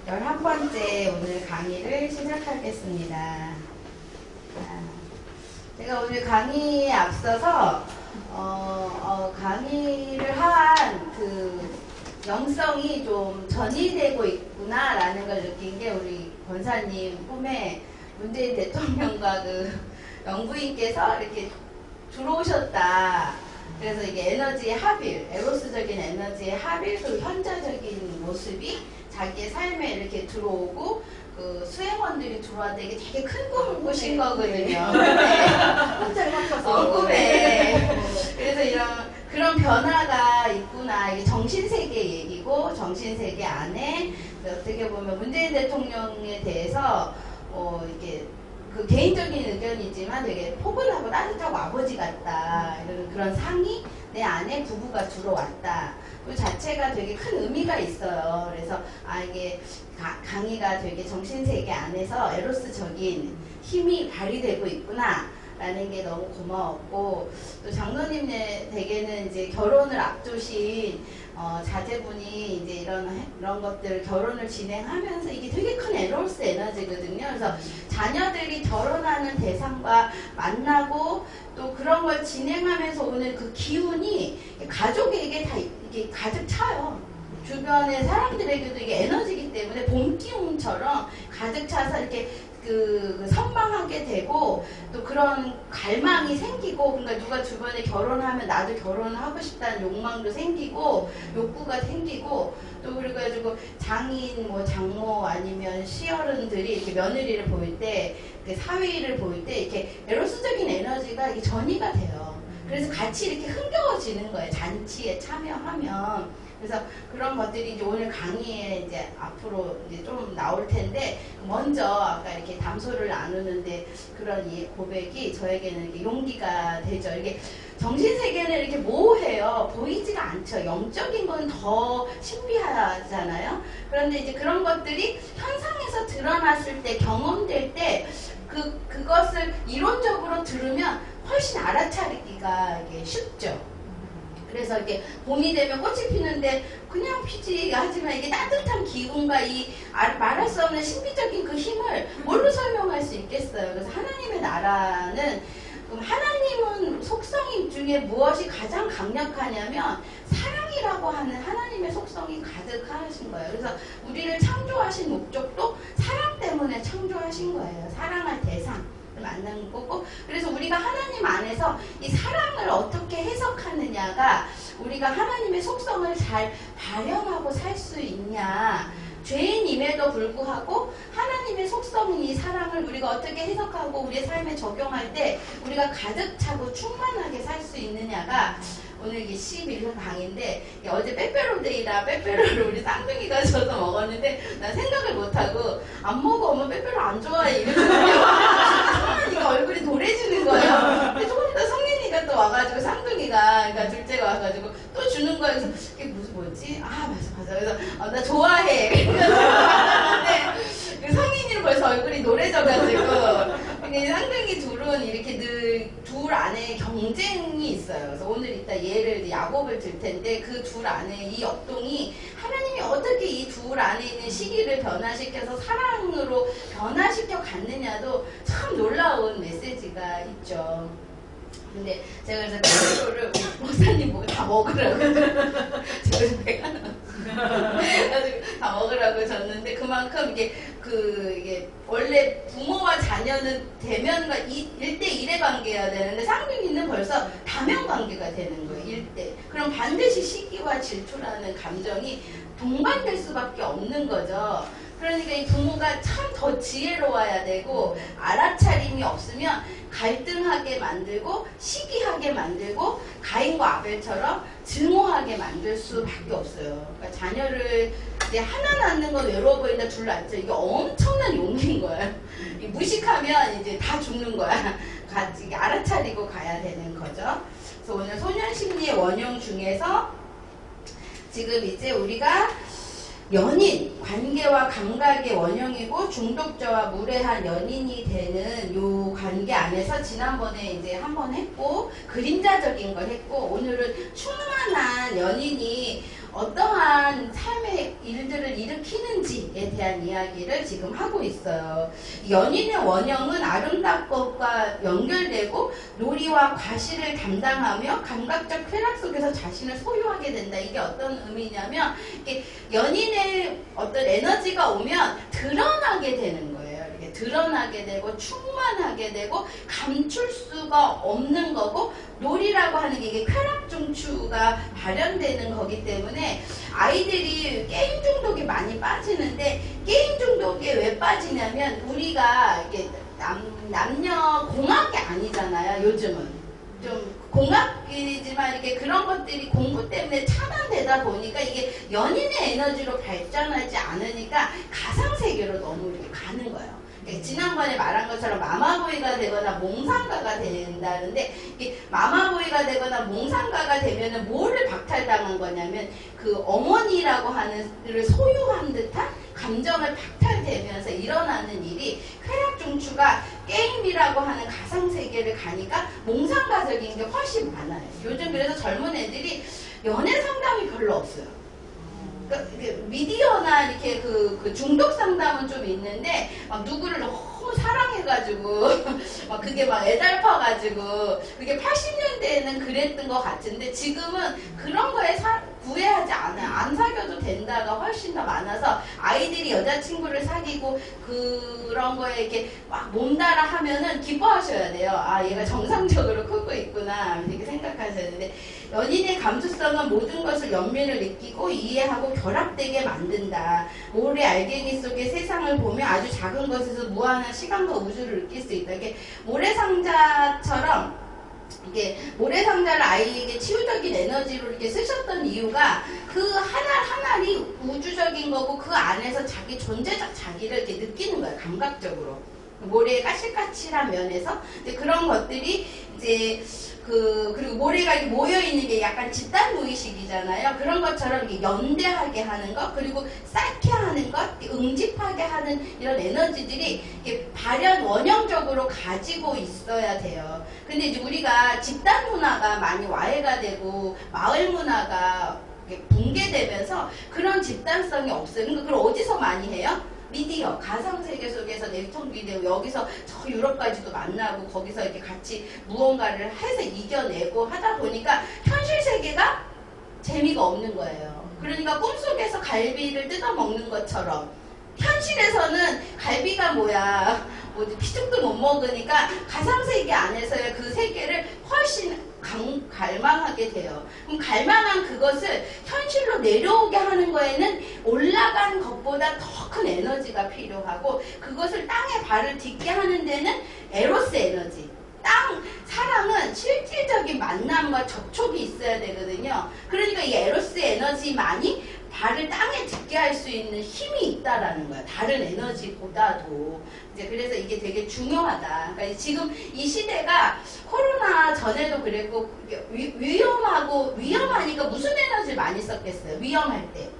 11번째 오늘 강의를 시작하겠습니다. 제가 오늘 강의에 앞서서 강의를 한 그 영성이 좀 전이되고 있구나라는 걸 느낀 게 우리 권사님 꿈에 문재인 대통령과 그 영부인께서 이렇게 들어오셨다. 그래서 이게 에너지의 합일, 에로스적인 에너지의 합일, 그 현자적인 모습이 자기의 삶에 이렇게 들어오고 그 수행원들이 들어왔는데 이게 되게 큰 꿈을 꾸신 거거든요. 혼자를 맞춰서 꿈에. 그래서 그런 변화가 있구나. 이게 정신세계 얘기고 정신세계 안에 어떻게 보면 문재인 대통령에 대해서 이렇게 그 개인적인 의견이지만 되게 포근하고 따뜻하고 아버지 같다. 이런 그런 상이 내 안에 부부가 들어왔다. 그 자체가 되게 큰 의미가 있어요. 그래서 이게 강의가 되게 정신세계 안에서 에로스적인 힘이 발휘되고 있구나. 라는 게 너무 고마웠고, 또 장로님 댁에는 이제 결혼을 앞두신 자제분이 이제 이런 것들 결혼을 진행하면서 이게 되게 큰 에로스 에너지거든요. 그래서 자녀들이 결혼하는 대상과 만나고 또 그런 걸 진행하면서 오는 그 기운이 가족에게 다 이게 가득 차요. 주변의 사람들에게도 이게 에너지이기 때문에 봄 기운처럼 가득 차서 이렇게 그 선망하게 되고 또 그런 갈망이 생기고, 그러니까 누가 주변에 결혼하면 나도 결혼하고 싶다는 욕망도 생기고 욕구가 생기고, 또 그래가지고 장인 뭐 장모 아니면 시어른들이 이렇게 며느리를 보일 때, 그 사위를 보일 때 이렇게 에로스적인 에너지가 이게 전이가 돼요. 그래서 같이 이렇게 흥겨워지는 거예요. 잔치에 참여하면. 그래서 그런 것들이 이제 오늘 강의에 이제 앞으로 이제 좀 나올 텐데, 먼저 아까 이렇게 담소를 나누는데 그런 이 고백이 저에게는 이렇게 용기가 되죠. 이게 정신세계는 이렇게 모호해요. 보이지가 않죠. 영적인 건 더 신비하잖아요. 그런데 이제 그런 것들이 현상에서 드러났을 때, 경험될 때, 그것을 이론적으로 들으면 훨씬 알아차리기가 이게 쉽죠. 그래서 이렇게 봄이 되면 꽃이 피는데 그냥 피지 하지만 이게 따뜻한 기운과 이 말할 수 없는 신비적인 그 힘을 뭘로 설명할 수 있겠어요. 그래서 하나님의 나라는, 하나님은 속성 중에 무엇이 가장 강력하냐면 사랑이라고 하는 하나님의 속성이 가득하신 거예요. 그래서 우리를 창조하신 목적도 사랑 때문에 창조하신 거예요. 사랑할 대상 만나는 거고, 그래서 우리가 하나님 안에서 이 사랑을 어떻게 해석하느냐가 우리가 하나님의 속성을 잘 발현하고 살 수 있냐, 죄인임에도 불구하고 하나님의 속성인 이 사랑을 우리가 어떻게 해석하고 우리의 삶에 적용할 때 우리가 가득 차고 충만하게 살 수 있느냐가 오늘 이게 11회 강의인데, 어제 빼빼로데이라 빼빼로를 우리 쌍둥이가 줘서 먹었는데 난 생각을 못하고 안 먹어, 엄마 빼빼로 안 좋아해 이랬거든요. 성민이가 얼굴이 노래지는 거예요. 근데 조금 이따 성민이가 또 와가지고 쌍둥이가, 그러니까 둘째가 와가지고 또 주는 거예요. 그래서 이게 뭐지? 맞아. 그래서 나 좋아해. 근데 성민이는 벌써 얼굴이 노래져가지고, 쌍둥이 둘은 이렇게 늘 둘 안에 경쟁이 있어요. 그래서 오늘 이따 얘를 야곱을 들 텐데 그 둘 안에 이 역동이 하나님이 어떻게 이 둘 안에 있는 시기를 변화시켜서 사랑으로 변화시켜 갔느냐도 참 놀라운 메시지가 있죠. 근데 제가 그래서 빼빼로를 목사님 보고 다 먹으라고 제가 배가 나가지고 다 먹으라고 줬는데, 그만큼 이게 원래 부모와 자녀는 대면과 1대1의 관계여야 되는데 쌍둥이는 벌써 다면 관계가 되는 거예요. 1대. 그럼 반드시 시기와 질투라는 감정이 동반될 수밖에 없는 거죠. 그러니까 이 부모가 참 더 지혜로워야 되고, 알아차림이 없으면 갈등하게 만들고 시기하게 만들고 가인과 아벨처럼 증오하게 만들 수밖에 없어요. 그러니까 자녀를 이제 하나 낳는 건 외로워 보인다, 둘 낳죠. 이게 엄청난 용기인 거예요. 무식하면 이제 다 죽는 거야. 같이 알아차리고 가야 되는 거죠. 그래서 오늘 소년심리의 원형 중에서 지금 이제 우리가 연인, 관계와 감각의 원형이고 중독자와 무례한 연인이 되는 요 관계 안에서 지난번에 이제 한번 했고, 그림자적인 걸 했고, 오늘은 충만한 편안한 연인이 어떠한 삶의 일들을 일으키는지에 대한 이야기를 지금 하고 있어요. 연인의 원형은 아름다운 것과 연결되고 놀이와 과시를 담당하며 감각적 쾌락 속에서 자신을 소유하게 된다. 이게 어떤 의미냐면 이게 연인의 어떤 에너지가 오면 드러나게 되는 거예요. 이렇게 드러나게 되고 충만하게 되고 감출 수가 없는 거고, 놀이라고 하는 게 이게 쾌락 중추가 발현되는 거기 때문에 아이들이 게임 중독에 많이 빠지는데, 게임 중독에 왜 빠지냐면 우리가 이게 남녀 공학이 아니잖아요. 요즘은 좀 공학이지만 이렇게 그런 것들이 공부 때문에 차단되다 보니까 이게 연인의 에너지로 발전하지 않으니까 가상세계로 너무 이렇게 가는 거예요. 지난번에 말한 것처럼 마마보이가 되거나 몽상가가 된다는데, 마마보이가 되거나 몽상가가 되면은 뭐를 박탈당한 거냐면 그 어머니라고 하는 를 소유한 듯한 감정을 박탈되면서 일어나는 일이, 쾌락 중추가 게임이라고 하는 가상세계를 가니까 몽상가적인 게 훨씬 많아요. 요즘 그래서 젊은 애들이 연애 상담이 별로 없어요. 미디어나 이렇게 그 중독 상담은 좀 있는데, 막 누구를 너무 사랑해가지고 막 그게 막 애달파가지고, 그게 80년대에는 그랬던 것 같은데 지금은 그런 거에 구애하지 않아요. 안 사귀어도 된다가 훨씬 더 많아서 아이들이 여자친구를 사귀고 그런 거에 이렇게 막 몸달아 하면은 기뻐하셔야 돼요. 아, 얘가 정상적으로 크고 있구나 이렇게 생각하셔야 되는데, 연인의 감수성은 모든 것을 연민을 느끼고 이해하고 결합되게 만든다. 모래 알갱이 속의 세상을 보며 아주 작은 것에서 무한한 시간과 우주를 느낄 수 있다. 이게 모래상자처럼, 이게 모래상자를 아이에게 치유적인 에너지로 이렇게 쓰셨던 이유가, 그 하나하나이 우주적인 거고 그 안에서 자기 존재적 자기를 이렇게 느끼는 거예요. 감각적으로. 모래의 까칠까칠한 면에서. 근데 그런 것들이 이제 그리고 모래가 이렇게 모여있는 게 약간 집단 무의식이잖아요. 그런 것처럼 이렇게 연대하게 하는 것, 그리고 쌓게 하는 것, 응집하게 하는 이런 에너지들이 이렇게 발현 원형적으로 가지고 있어야 돼요. 근데 이제 우리가 집단 문화가 많이 와해가 되고 마을 문화가 붕괴되면서 그런 집단성이 없어요. 그러니까 그걸 어디서 많이 해요? 미디어, 가상세계 속에서 내통비디오, 여기서 저 유럽까지도 만나고 거기서 이렇게 같이 무언가를 해서 이겨내고 하다 보니까 현실 세계가 재미가 없는 거예요. 그러니까 꿈속에서 갈비를 뜯어먹는 것처럼 현실에서는 갈비가 뭐야, 뭐지, 피죽도 못 먹으니까 가상세계 안에서의 그 세계를 훨씬 갈망하게 돼요. 그럼 갈망한 그것을 현실로 내려오게 하는 거에는 올라간 것보다 더 큰 에너지가 필요하고, 그것을 땅에 발을 딛게 하는 데는 에로스 에너지, 사랑은 실질적인 만남과 접촉이 있어야 되거든요. 그러니까 이 에로스 에너지만이 발을 땅에 딛게 할 수 있는 힘이 있다라는 거야. 다른 에너지보다도. 이제 그래서 이게 되게 중요하다. 그러니까 지금 이 시대가 코로나 전에도 그랬고, 위험하니까 무슨 에너지를 많이 썼겠어요? 위험할 때.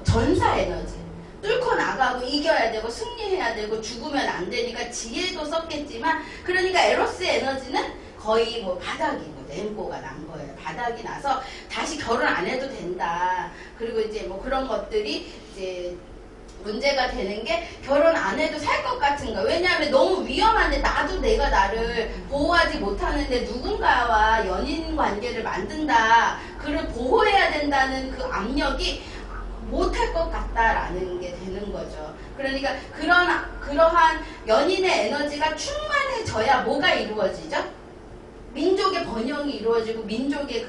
전사 에너지. 뚫고 나가고 이겨야 되고 승리해야 되고 죽으면 안 되니까 지혜도 썼겠지만, 그러니까 에로스 에너지는 거의 뭐 바닥이고 램보가 난 거예요. 바닥이 나서 다시 결혼 안 해도 된다. 그리고 이제 뭐 그런 것들이 이제 문제가 되는 게, 결혼 안 해도 살 것 같은 거. 왜냐하면 너무 위험한데 나도 내가 나를 보호하지 못하는데 누군가와 연인 관계를 만든다, 그를 보호해야 된다는 그 압력이 못할 것 같다라는 게 되는 거죠. 그러니까 그러한 연인의 에너지가 충만해져야 뭐가 이루어지죠? 민족의 번영이 이루어지고 민족의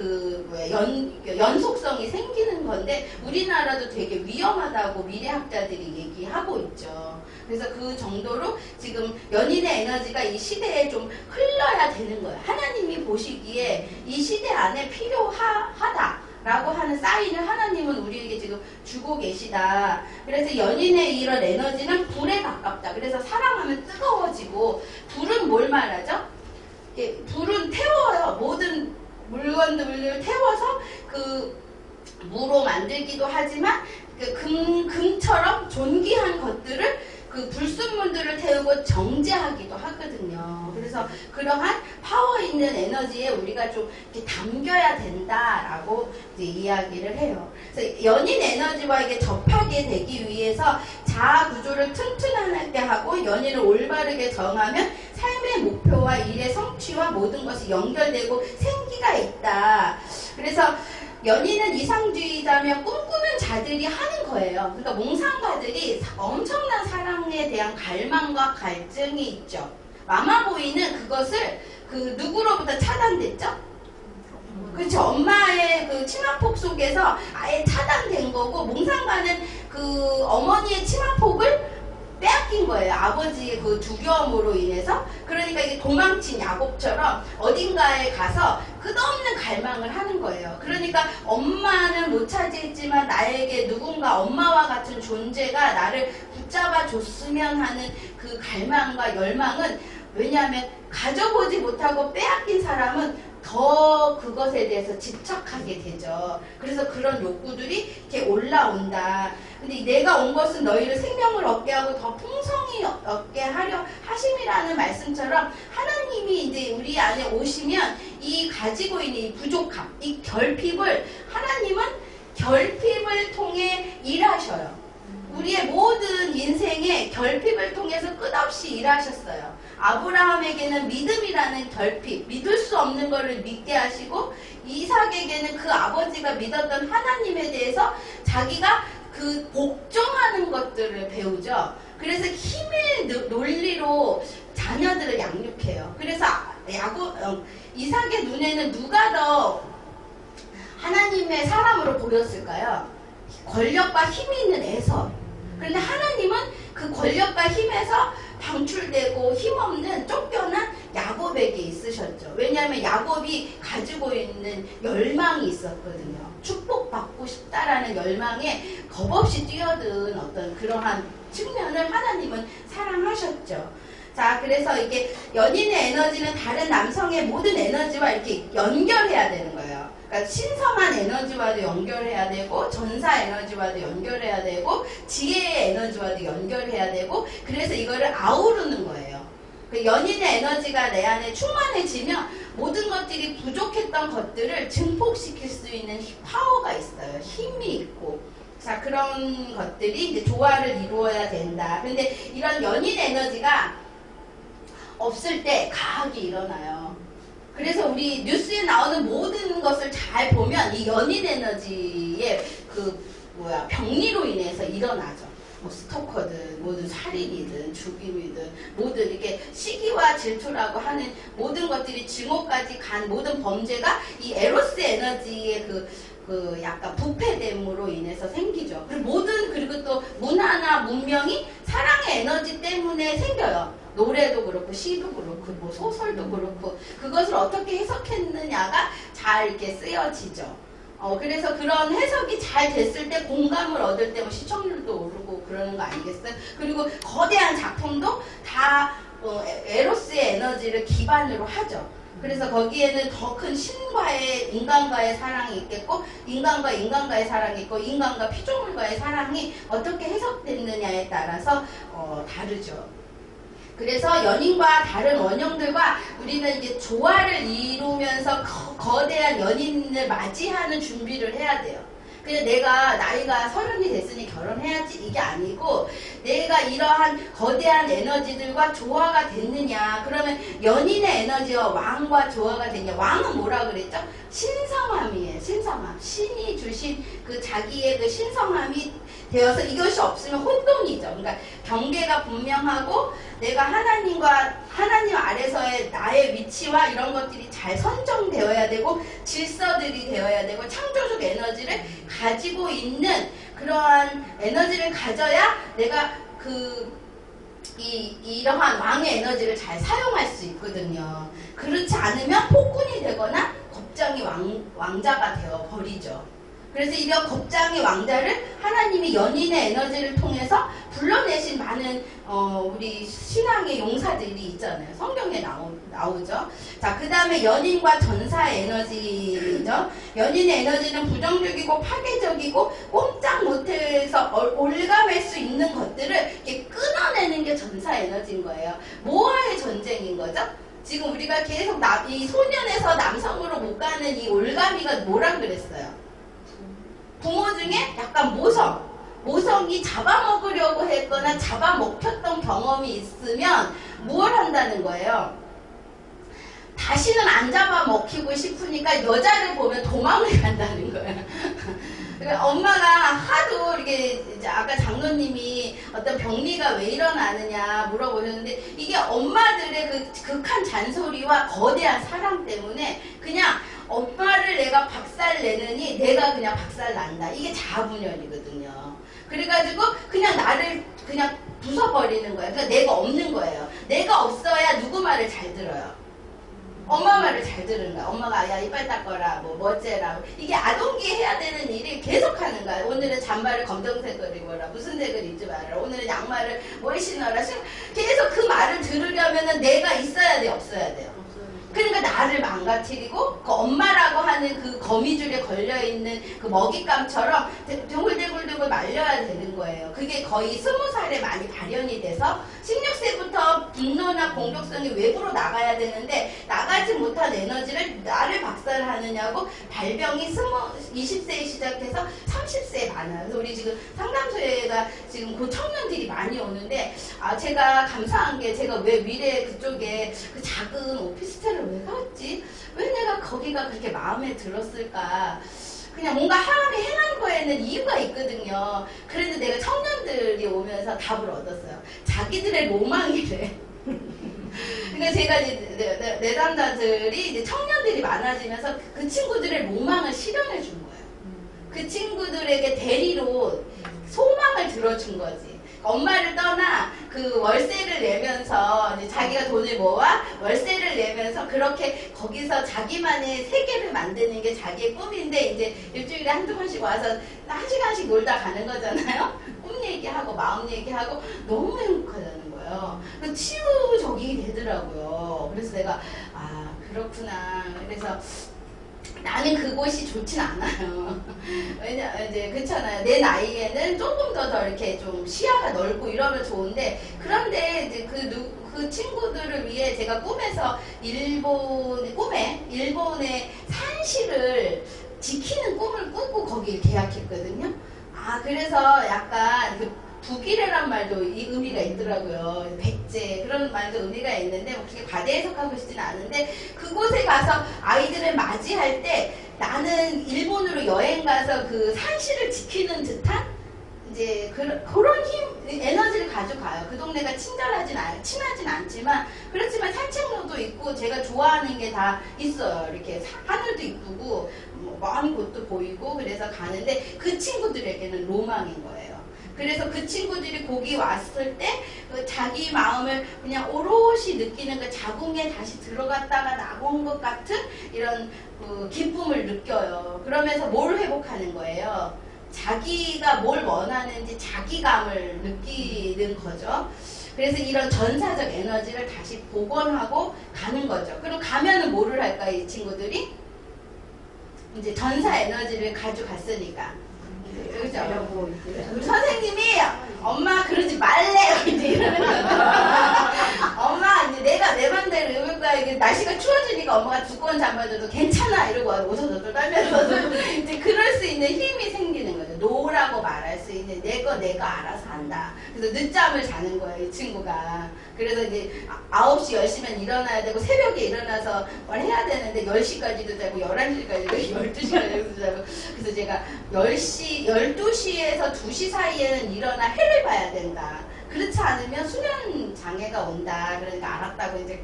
연속성이 생기는 건데, 우리나라도 되게 위험하다고 미래학자들이 얘기하고 있죠. 그래서 그 정도로 지금 연인의 에너지가 이 시대에 좀 흘러야 되는 거예요. 하나님이 보시기에 이 시대 안에 필요하다라고 하는 사인을 하나님은 우리에게 지금 주고 계시다. 그래서 연인의 이런 에너지는 불에 가깝다. 그래서 사랑하면 뜨거워지고, 불은 뭘 말하죠? 불은 태워요. 모든 물건들을 태워서 그 무로 만들기도 하지만, 그 금처럼 존귀한 것들을 그 불순물들을 태우고 정제하기도 하거든요. 그래서 그러한 파워 있는 에너지에 우리가 좀 이렇게 담겨야 된다라고 이제 이야기를 해요. 그래서 연인 에너지와 이게 접하게 되기 위해서 자아 구조를 튼튼하게 하고 연인을 올바르게 정하면 삶의 목표와 일의 성취와 모든 것이 연결되고 생기가 있다. 그래서 연인은 이상주의자며 꿈꾸는 자들이 하는 거예요. 그러니까 몽상가들이 엄청난 사랑에 대한 갈망과 갈증이 있죠. 마마보이는 그것을 그 누구로부터 차단됐죠? 그렇죠. 엄마의 그 치마폭 속에서 아예 차단된 거고, 몽상가는 그 어머니의 치마폭을 빼앗긴 거예요. 아버지의 그 두려움으로 인해서. 그러니까 이게 도망친 야곱처럼 어딘가에 가서 끝없는 갈망을 하는 거예요. 그러니까 엄마는 못 차지했지만 나에게 누군가 엄마와 같은 존재가 나를 붙잡아 줬으면 하는 그 갈망과 열망은, 왜냐하면 가져보지 못하고 빼앗긴 사람은 더 그것에 대해서 집착하게 되죠. 그래서 그런 욕구들이 이렇게 올라온다. 근데 내가 온 것은 너희를 생명을 얻게 하고 더 풍성히 얻게 하려 하심이라는 말씀처럼, 하나님이 이제 우리 안에 오시면 이 가지고 있는 이 부족함, 이 결핍을, 하나님은 결핍을 통해 일하셔요. 우리의 모든 인생의 결핍을 통해서 끝없이 일하셨어요. 아브라함에게는 믿음이라는 결핍, 믿을 수 없는 것을 믿게 하시고, 이삭에게는 그 아버지가 믿었던 하나님에 대해서 자기가 그 복종하는 것들을 배우죠. 그래서 힘의 논리로 자녀들을 양육해요. 그래서 이삭의 눈에는 누가 더 하나님의 사람으로 보였을까요? 권력과 힘이 있는 에서. 그런데 하나님은 그 권력과 힘에서 방출되고 힘없는 쫓겨난 야곱에게 있으셨죠. 왜냐하면 야곱이 가지고 있는 열망이 있었거든요. 축복받고 싶다라는 열망에 겁없이 뛰어든 어떤 그러한 측면을 하나님은 사랑하셨죠. 자, 그래서 이게 연인의 에너지는 다른 남성의 모든 에너지와 이렇게 연결해야 되는 거예요. 그러니까 신성한 에너지와도 연결해야 되고, 전사 에너지와도 연결해야 되고, 지혜의 에너지와도 연결해야 되고, 그래서 이거를 아우르는 거예요. 그 연인의 에너지가 내 안에 충만해지면 모든 것들이 부족했던 것들을 증폭시킬 수 있는 파워가 있어요. 힘이 있고. 자, 그런 것들이 이제 조화를 이루어야 된다. 근데 이런 연인 에너지가 없을 때 가학이 일어나요. 그래서 우리 뉴스에 나오는 모든 것을 잘 보면 이 연인 에너지의 병리로 인해서 일어나죠. 뭐 스토커든 모든 살인이든 죽임이든 모든 이렇게 시기와 질투라고 하는 모든 것들이 증오까지 간 모든 범죄가 이 에로스 에너지의 그 약간 부패됨으로 인해서 생기죠. 그리고 또 문화나 문명이 사랑의 에너지 때문에 생겨요. 노래도 그렇고 시도 그렇고 뭐 소설도 그렇고 그것을 어떻게 해석했느냐가 잘 이렇게 쓰여지죠. 그래서 그런 해석이 잘 됐을 때 공감을 얻을 때 뭐 시청률도 오르고 그러는 거 아니겠어요? 그리고 거대한 작품도 다 에로스의 에너지를 기반으로 하죠. 그래서 거기에는 더 큰 신과의 인간과의 사랑이 있겠고, 인간과 인간과의 사랑이 있고, 인간과 피조물과의 사랑이 어떻게 해석됐느냐에 따라서 다르죠. 그래서 연인과 다른 원형들과 우리는 이제 조화를 이루면서 거대한 연인을 맞이하는 준비를 해야 돼요. 그냥 내가 나이가 30이 됐으니 결혼해야지 이게 아니고, 내가 이러한 거대한 에너지들과 조화가 됐느냐. 그러면 연인의 에너지와 왕과 조화가 됐냐. 왕은 뭐라 그랬죠? 신성함이에요. 신성함. 신이 주신 그 자기의 그 신성함이 되어서 이것이 없으면 혼돈이죠. 그러니까 경계가 분명하고 내가 하나님 아래서의 나의 위치와 이런 것들이 잘 선정되어야 되고, 질서들이 되어야 되고, 창조적 에너지를 가지고 있는 그러한 에너지를 가져야 내가 이러한 왕의 에너지를 잘 사용할 수 있거든요. 그렇지 않으면 폭군이 되거나 겁장이 왕자가 되어 버리죠. 그래서 이런 겁장의 왕자를 하나님이 연인의 에너지를 통해서 불러내신 많은 우리 신앙의 용사들이 있잖아요. 성경에 나오죠. 자, 그 다음에 연인과 전사의 에너지 그죠? 연인의 에너지는 부정적이고 파괴적이고 꼼짝 못해서 올가맬 수 있는 것들을 이렇게 끊어내는 게 전사 에너지인 거예요. 뭐와의 전쟁인 거죠? 지금 우리가 계속 이 소년에서 남성으로 못 가는 이 올가미가 뭐라 그랬어요? 부모 중에 약간 모성이 잡아먹으려고 했거나 잡아먹혔던 경험이 있으면 뭘 한다는 거예요? 다시는 안 잡아먹히고 싶으니까 여자를 보면 도망을 간다는 거예요. 그러니까 엄마가 하도 이렇게 이제 아까 장로님이 어떤 병리가 왜 일어나느냐 물어보셨는데 이게 엄마들의 그 극한 잔소리와 거대한 사랑 때문에 그냥 엄마를 내가 박살내느니 내가 그냥 박살난다. 이게 자아분열이거든요. 그래가지고 그냥 나를 그냥 부숴버리는 거예요. 그러니까 내가 없는 거예요. 내가 없어야 누구 말을 잘 들어요. 엄마 말을 잘 들은 거야. 엄마가 야 이빨 닦아라 뭐 어째라 이게 아동기 해야 되는 일을 계속 하는 거야. 오늘은 잠바를 검정색으로 입어라 무슨 색을 입지 말아라 오늘은 양말을 뭘 신어라 계속 그 말을 들으려면은 내가 있어야 돼 없어야 돼요. 그러니까 나를 망가뜨리고 그 엄마라고 하는 그 거미줄에 걸려있는 그 먹잇감처럼 둥글둥글둥글 말려야 되는 거예요. 그게 거의 20살에 많이 발현이 돼서 16세부터 분노나 공격성이 외부로 나가야 되는데 나가지 못한 에너지를 나를 박살하느냐고 발병이 20세에 시작해서 30세에 많아요. 그래서 우리 지금 상담소에가 지금 그 청년들이 많이 오는데 제가 감사한 게 제가 왜 미래 그쪽에 그 작은 오피스텔을 왜 갔지? 왜 내가 거기가 그렇게 마음에 들었을까? 그냥 뭔가 하나님이 행한 거에는 이유가 있거든요. 그래도 내가 청년들이 오면서 답을 얻었어요. 자기들의 로망이래. 그러니까 제가 이제 내담자들이 이제 청년들이 많아지면서 그 친구들의 로망을 실현해 준 거예요. 그 친구들에게 대리로 소망을 들어준 거지. 엄마를 떠나 그 월세를 내면서 이제 자기가 돈을 모아 월세를 내면서 그렇게 거기서 자기만의 세계를 만드는 게 자기의 꿈인데 이제 일주일에 한두 번씩 와서 한 시간씩 놀다 가는 거잖아요. 꿈 얘기하고 마음 얘기하고 너무 행복하다는 거예요. 치유적이 되더라고요. 그래서 내가 그렇구나. 그래서 나는 그곳이 좋진 않아요. 왜냐, 이제, 그렇잖아요. 내 나이에는 조금 더 이렇게 좀 시야가 넓고 이러면 좋은데, 그런데 이제 그 친구들을 위해 제가 꿈에서 일본의 산시를 지키는 꿈을 꾸고 거기 계약했거든요. 그래서 약간 북이래란 말도 이 의미가 있더라고요. 백제 그런 말도 의미가 있는데 뭐 그렇게 과대 해석하고 싶지는 않은데 그곳에 가서 아이들을 맞이할 때 나는 일본으로 여행 가서 그 산시를 지키는 듯한 이제 그런 에너지를 가져가요. 그 동네가 친하진 않지만 그렇지만 산책로도 있고 제가 좋아하는 게 다 있어요. 이렇게 하늘도 이쁘고 먼 곳도 보이고 그래서 가는데 그 친구들에게는 로망인 거예요. 그래서 그 친구들이 거기 왔을 때 그 자기 마음을 그냥 오롯이 느끼는 그 자궁에 다시 들어갔다가 나온 것 같은 이런 그 기쁨을 느껴요. 그러면서 뭘 회복하는 거예요? 자기가 뭘 원하는지 자기감을 느끼는 거죠. 그래서 이런 전사적 에너지를 다시 복원하고 가는 거죠. 그럼 가면은 뭐를 할까 이 친구들이? 이제 전사 에너지를 가져갔으니까. 그죠? 우리 선생님이 엄마 그러지 말래 이제 이러는 거죠. 엄마 이제 내가 내 맘대로 입을 거야. 이게 날씨가 추워지니까 엄마가 두꺼운 잠바 줘도 괜찮아 이러고 오서저서 떨면서 이제 그럴 수 있는 힘이 생기는 거죠. 노라고 말할 수 있는 내가 알아서 한다. 그래서 늦잠을 자는 거예요 이 친구가. 그래서 이제 9시 10시면 일어나야 되고 새벽에 일어나서 뭘 해야 되는데 10시까지도 자고 11시까지도 12시까지도 자고 그래서 제가 12시에서 2시 사이에는 일어나 해를 봐야 된다. 그렇지 않으면 수면 장애가 온다. 그러니까 알았다고 이제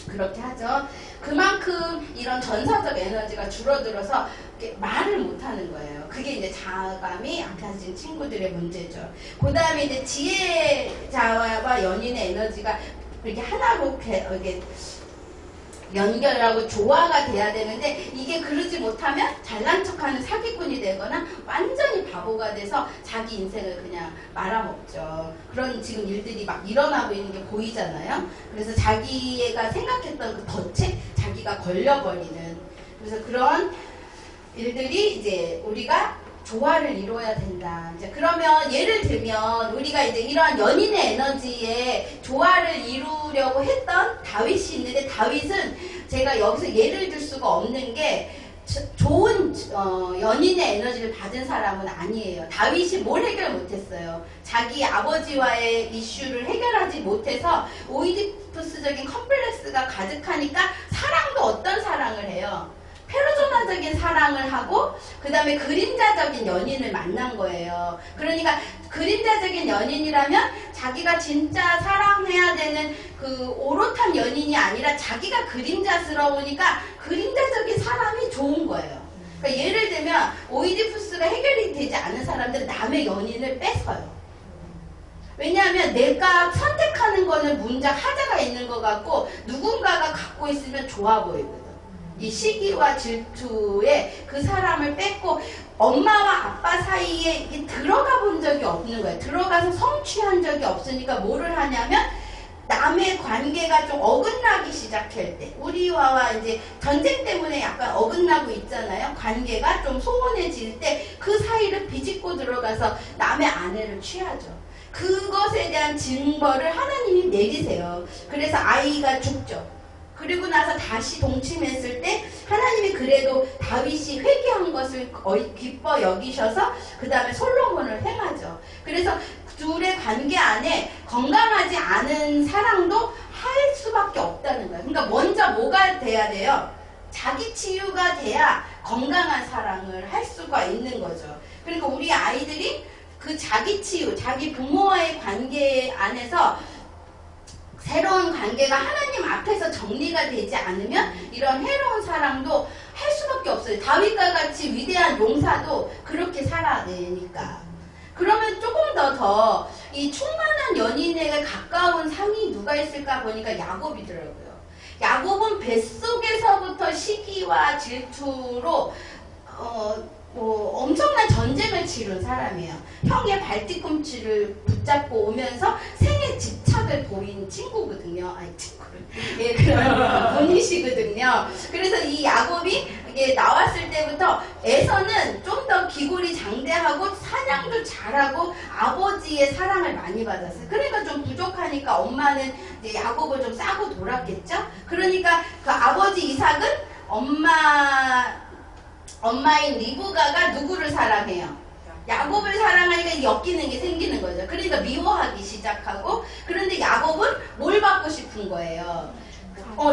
그렇게 하죠. 그만큼 이런 전사적 에너지가 줄어들어서 말을 못하는 거예요. 그게 이제 자아감이 약해진 친구들의 문제죠. 그 다음에 이제 지혜자와 연인의 에너지가 이렇게 하나로 이렇게 연결하고 조화가 돼야 되는데 이게 그러지 못하면 잘난 척하는 사기꾼이 되거나 완전히 바보가 돼서 자기 인생을 그냥 말아먹죠. 그런 지금 일들이 막 일어나고 있는 게 보이잖아요. 그래서 자기가 생각했던 그 덫에 자기가 걸려버리는 그래서 그런 일들이 이제 우리가 조화를 이루어야 된다. 이제 그러면 예를 들면 우리가 이제 이러한 연인의 에너지에 조화를 이루려고 했던 다윗이 있는데 다윗은 제가 여기서 예를 들 수가 없는 게 좋은 연인의 에너지를 받은 사람은 아니에요. 다윗이 뭘 해결 못했어요. 자기 아버지와의 이슈를 해결하지 못해서 오이디푸스적인 컴플렉스가 가득하니까 사랑도 어떤 사랑을 해요? 페르소나적인 사랑을 하고 그 다음에 그림자적인 연인을 만난 거예요. 그러니까 그림자적인 연인이라면 자기가 진짜 사랑해야 되는 그 오롯한 연인이 아니라 자기가 그림자스러우니까 그림자적인 사람이 좋은 거예요. 그러니까 예를 들면 오이디푸스가 해결이 되지 않은 사람들은 남의 연인을 뺏어요. 왜냐하면 내가 선택하는 거는 문장 하자가 있는 것 같고 누군가가 갖고 있으면 좋아 보이거든. 이 시기와 질투에 그 사람을 뺏고 엄마와 아빠 사이에 들어가 본 적이 없는 거예요. 들어가서 성취한 적이 없으니까 뭐를 하냐면 남의 관계가 좀 어긋나기 시작할 때 우리와 이제 전쟁 때문에 약간 어긋나고 있잖아요. 관계가 좀 소원해질 때 그 사이를 비집고 들어가서 남의 아내를 취하죠. 그것에 대한 징벌을 하나님이 내리세요. 그래서 아이가 죽죠. 그리고 나서 다시 동침했을 때 하나님이 그래도 다윗이 회개한 것을 기뻐 여기셔서 그 다음에 솔로몬을 행하죠. 그래서 둘의 관계 안에 건강하지 않은 사랑도 할 수밖에 없다는 거예요. 그러니까 먼저 뭐가 돼야 돼요? 자기 치유가 돼야 건강한 사랑을 할 수가 있는 거죠. 그러니까 우리 아이들이 그 자기 치유, 자기 부모와의 관계 안에서 새로운 관계가 하나님 앞에서 정리가 되지 않으면 이런 해로운 사랑도 할 수밖에 없어요. 다윗과 같이 위대한 용사도 그렇게 살아내니까. 그러면 조금 더 이 충만한 연인에게 가까운 상이 누가 있을까 보니까 야곱이더라고요. 야곱은 뱃속에서부터 시기와 질투로 엄청난 전쟁을 치른 사람이에요. 형의 발뒤꿈치를 붙잡고 오면서 생애 집착을 보인 친구거든요. 아니 친구를. 예, 그런 분이시거든요. 그래서 이 야곱이 이게 나왔을 때부터 에서는 좀 더 기골이 장대하고 사냥도 잘하고 아버지의 사랑을 많이 받았어요. 그러니까 좀 부족하니까 엄마는 이제 야곱을 좀 싸고 돌았겠죠. 그러니까 그 아버지 이삭은 엄마인 리브가가 누구를 사랑해요? 야곱을 사랑하니까 엮이는 게 생기는 거죠. 그러니까 미워하기 시작하고, 그런데 야곱은 뭘 받고 싶은 거예요?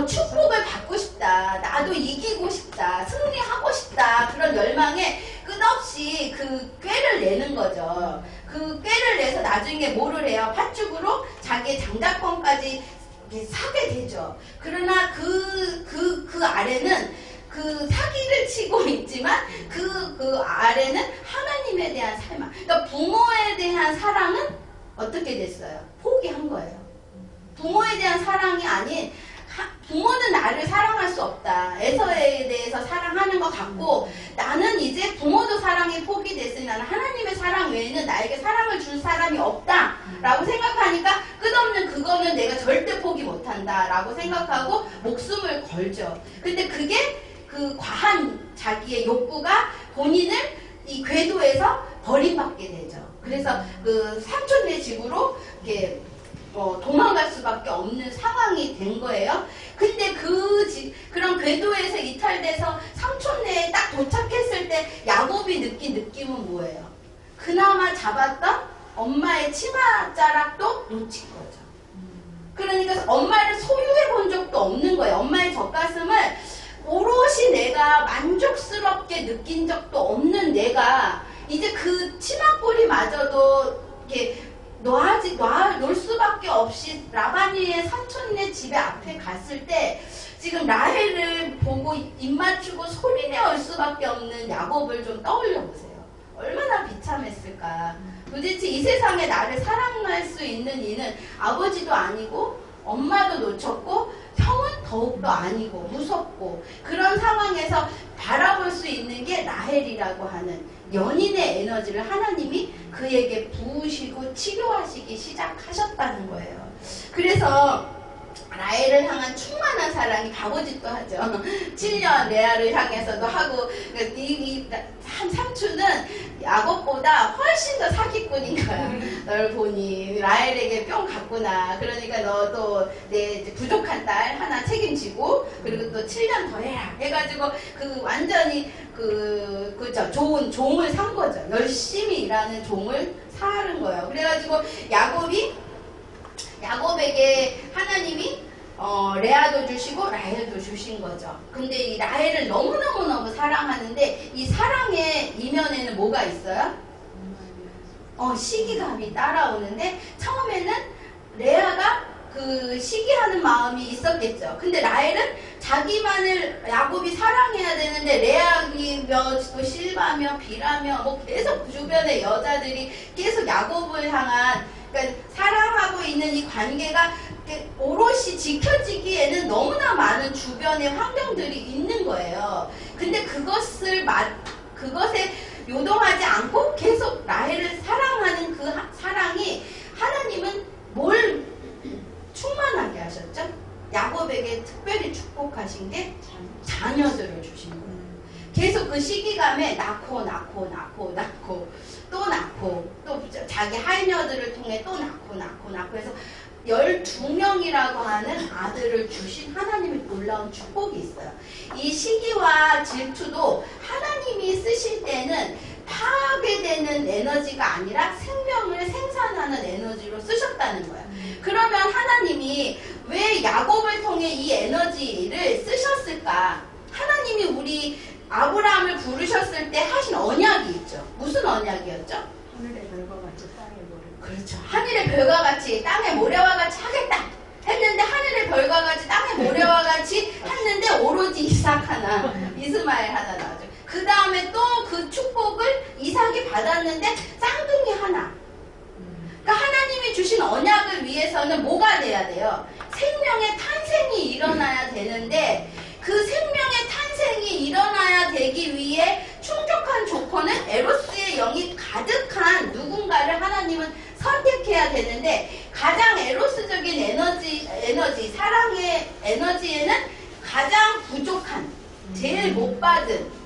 축복을 받고 싶다. 나도 이기고 싶다. 승리하고 싶다. 그런 열망에 끝없이 그 꾀를 내는 거죠. 그 꾀를 내서 나중에 뭐를 해요? 팥죽으로 자기의 장자권까지 사게 되죠. 그러나 그 아래는 그 사기를 치고 있지만 그 아래는 하나님에 대한 삶. 그러니까 부모에 대한 사랑은 어떻게 됐어요? 포기한 거예요. 부모에 대한 사랑이 아닌 부모는 나를 사랑할 수 없다. 에서에 대해서 사랑하는 것 같고 나는 이제 부모도 사랑이 포기됐으니 나는 하나님의 사랑 외에는 나에게 사랑을 줄 사람이 없다 라고 생각하니까 끝없는 그거는 내가 절대 포기 못한다 라고 생각하고 목숨을 걸죠. 근데 그게 그 과한 자기의 욕구가 본인을 이 궤도에서 버림받게 되죠. 그래서 그 삼촌네 집으로 이렇게 도망갈 수밖에 없는 상황이 된 거예요. 근데 그런 궤도에서 이탈돼서 삼촌네에 딱 도착했을 때 야곱이 느낀 느낌은 뭐예요? 그나마 잡았던 엄마의 치마자락도 놓친 거죠. 그러니까 엄마를 소유해 본 적도 없는 거예요. 엄마의 젖가슴을 오롯이 내가 만족스럽게 느낀 적도 없는 내가 이제 그 치마꼬리마저도 이렇게 놓을 수밖에 없이 라반이의 삼촌네 집에 앞에 갔을 때 지금 라헬을 보고 입 맞추고 소리내올 수밖에 없는 야곱을 좀 떠올려 보세요. 얼마나 비참했을까. 도대체 이 세상에 나를 사랑할 수 있는 이는 아버지도 아니고 엄마도 놓쳤고 형은 더욱더 아니고 무섭고 그런 상황에서 바라볼 수 있는 게 라헬이라고 하는 연인의 에너지를 하나님이 그에게 부으시고 치료하시기 시작하셨다는 거예요. 그래서 라헬을 향한 충만한 사랑이 바보짓도 하죠. 7년 레아를 향해서도 하고 이 삼촌은 야곱보다 훨씬 더 사기꾼인 거야. 널 보니 라헬에게 뿅 갔구나. 그러니까 너도 내 부족한 딸 하나 책임지고 그리고 또 7년 더 해라. 해가지고 그 완전히 그저 좋은 종을 산 거죠. 열심히 일하는 종을 사는 거예요. 그래가지고 야곱에게 하나님이 레아도 주시고 라헬도 주신 거죠. 근데 이 라헬을 너무너무 사랑하는데 이 사랑의 이면에는 뭐가 있어요? 시기감이 따라오는데 처음에는 레아가 그 시기하는 마음이 있었겠죠. 근데 라헬은 자기만을 야곱이 사랑해야 되는데 레아이며 또 실바며 비라며 뭐 계속 주변의 여자들이 계속 야곱을 향한 그러니까 사랑하고 있는 이 관계가 오롯이 지켜지기에는 너무나 많은 주변의 환경들이 있는 거예요. 근데 그것에 요동하지 않고 계속 라헬을 사랑하는 그 사랑이 하나님은 뭘 충만하게 하셨죠? 야곱에게 특별히 축복하신 게 자녀들을 주신 거예요. 계속 그 시기감에 낳고 또 낳고 또 자기 할녀들을 통해 또 낳고 해서 12명이라고 하는 아들을 주신 하나님의 놀라운 축복이 있어요. 이 시기와 질투도 하나님이 쓰실 때는 파괴되는 에너지가 아니라 생명을 생산하는 에너지로 쓰셨다는 거예요. 그러면 하나님이 왜 야곱을 통해 이 에너지를 쓰셨을까? 하나님이 우리 아브라함을 부르셨을 때 하신 언약이 있죠. 무슨 언약이었죠? 하늘의 별과 같이 땅의 모래. 그렇죠. 하늘의 별과 같이 땅의 모래와 같이 하겠다 했는데 하늘의 별과 같이 땅의 모래와 같이 했는데 오로지 이삭 하나 이스마엘 하나 나오죠. 그 다음에 또 그 축복을 이삭이 받았는데 쌍둥이 하나. 그러니까 하나님이 주신 언약을 위해서는 뭐가 돼야 돼요? 생명의 탄생이 일어나야 되는데 그 생명의 탄생이 일어나야 되기 위해 충족한 조건은 에로스의 영이 가득한 누군가를 하나님은 선택해야 되는데 가장 에로스적인 에너지, 사랑의 에너지에는 가장 부족한, 제일 못 받은,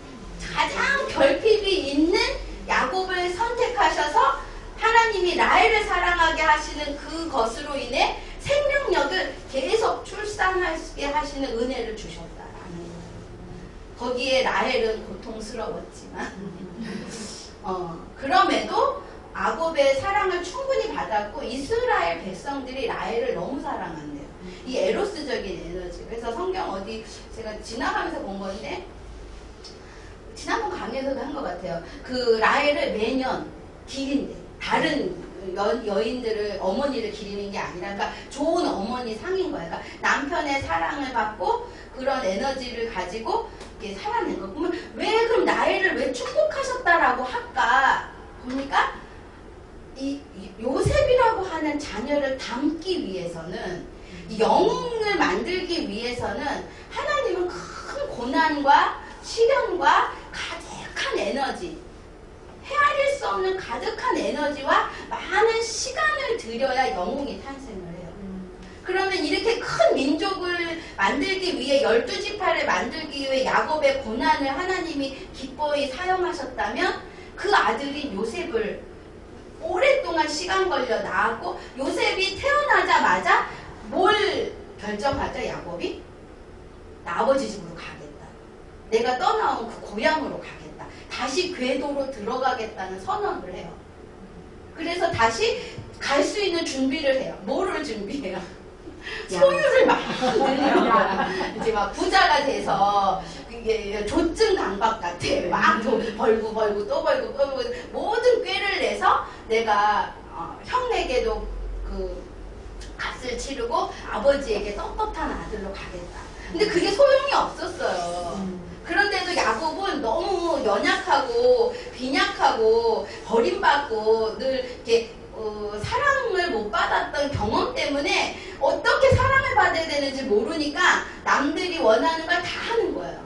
가장 결핍이 있는 야곱을 선택하셔서 하나님이 라헬을 사랑하게 하시는 그것으로 인해 생명력을 계속 출산하게 하시는 은혜를 주셨다라는 거예요. 거기에 라헬은 고통스러웠지만 그럼에도 야곱의 사랑을 충분히 받았고 이스라엘 백성들이 라헬을 너무 사랑한대요. 이 에로스적인 에너지. 그래서 성경 어디 제가 지나가면서 본 건데 지난번 강의에서도 한 것 같아요. 그 라헬을 매년 기린대. 다른 여인들을 어머니를 기리는 게 아니라 그러니까 좋은 어머니 상인 거예요. 그러니까 남편의 사랑을 받고 그런 에너지를 가지고 이렇게 살아낸 거. 그러면 왜 그럼 라헬을 왜 축복하셨다라고 할까? 보니까 이 요셉이라고 하는 자녀를 담기 위해서는 이 영웅을 만들기 위해서는 하나님은 큰 고난과 시련과 가득한 에너지 헤아릴 수 없는 가득한 에너지와 많은 시간을 들여야 영웅이 탄생을 해요. 그러면 이렇게 큰 민족을 만들기 위해 12지파를 만들기 위해 야곱의 고난을 하나님이 기꺼이 사용하셨다면 그 아들인 요셉을 오랫동안 시간 걸려 낳았고 요셉이 태어나자마자 뭘 결정하죠? 야곱이? 나 아버지 집으로 가겠다. 내가 떠나온 그 고향으로 가겠다. 다시 궤도로 들어가겠다는 선언을 해요. 그래서 다시 갈 수 있는 준비를 해요. 뭐를 준비해요? 소유를 막 늘리는 거야. 이제 막 부자가 돼서 이게 조증 강박 같아. 막 벌고 또 벌고 모든 꾀를 내서 내가 형에게도 그 값을 치르고 아버지에게 떳떳한 아들로 가겠다. 근데 그게 소용이 없었어요. 그런데도 야곱은 너무 연약하고 빈약하고 버림받고 늘 이렇게 사랑을 못 받았던 경험 때문에 어떻게 사랑을 받아야 되는지 모르니까 남들이 원하는 걸 다 하는 거예요.